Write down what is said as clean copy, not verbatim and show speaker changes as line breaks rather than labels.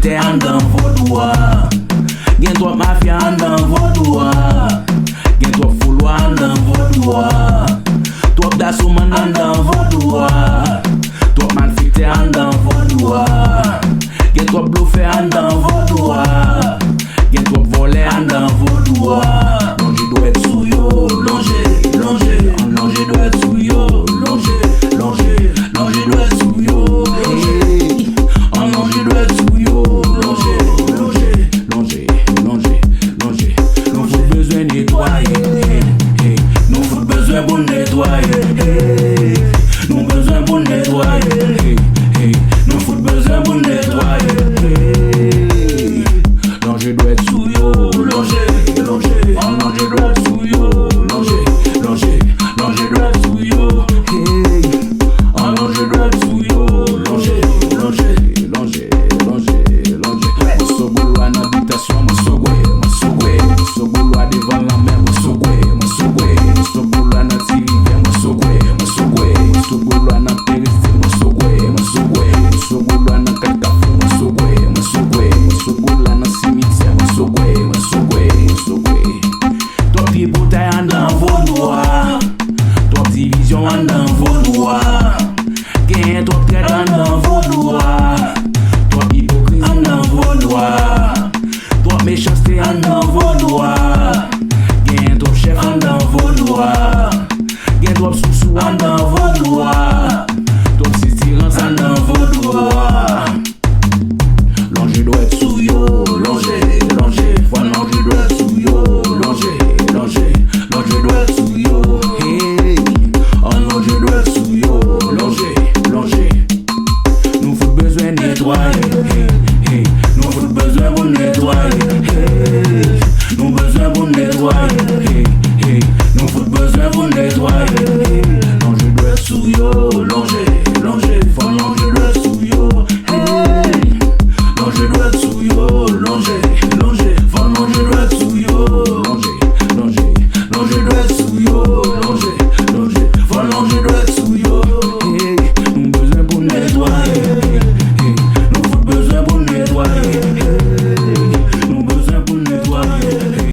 malfecté en dans vos doigts. Gen trop mafia en dans vos doigts. Gen trop fouloir en dans vos doigts. Trop d'assouman en dans vos doigts. Trop malfecté en dans vos doigts. Gen trop bluffé en dans vos doigts. Gen trop volé en dans vos doigts. Longé doit être sous yo, longé, longé. Longé doit être sous yo, longé, longé. Longé doit être sous yo, longé. Longé doit être sous yo, longé, longé. Longé, longé, longé. Nous faut besoin nettoyer. Nous faut besoin pour nettoyer. Nous besoin pour nettoyer. Nous faut besoin pour nettoyer. Longé doit être sous yo, longé, longé. Longé doit être sous yo, longé, longé. Longé doit être sous yo. Longé doit être sous yo, longé, longé, longé, longé, longé. Mosogolo en habitation, Mosogolo devant la mer, Mosogolo en Tirivère, Mosogolo en périphérie, Mosogolo en Cacafé, Mosogolo en cimetière, Mosogolo. Top pied bouteille en dans vos doigts, top division en dans vos doigts. Gain trop traite en dans vos doigts, trop hypocrisie en dans vos doigts, trop méchanceté en dans vos doigts. Gain trop chef en dans vos doigts, gain trop sous en dans vos doigts, trop sitirance en dans vos doigts. Longé doit être sous yo, longé, longé. Voilà, longé doit être sous yo, longé, longé. Longé doit être sous yo, hey. Longé doit être sous yo, longé, longé. Nous faut besoin nettoyer, hey. Nous faut besoin pour nettoyer, hey. Nous besoin pour nettoyer.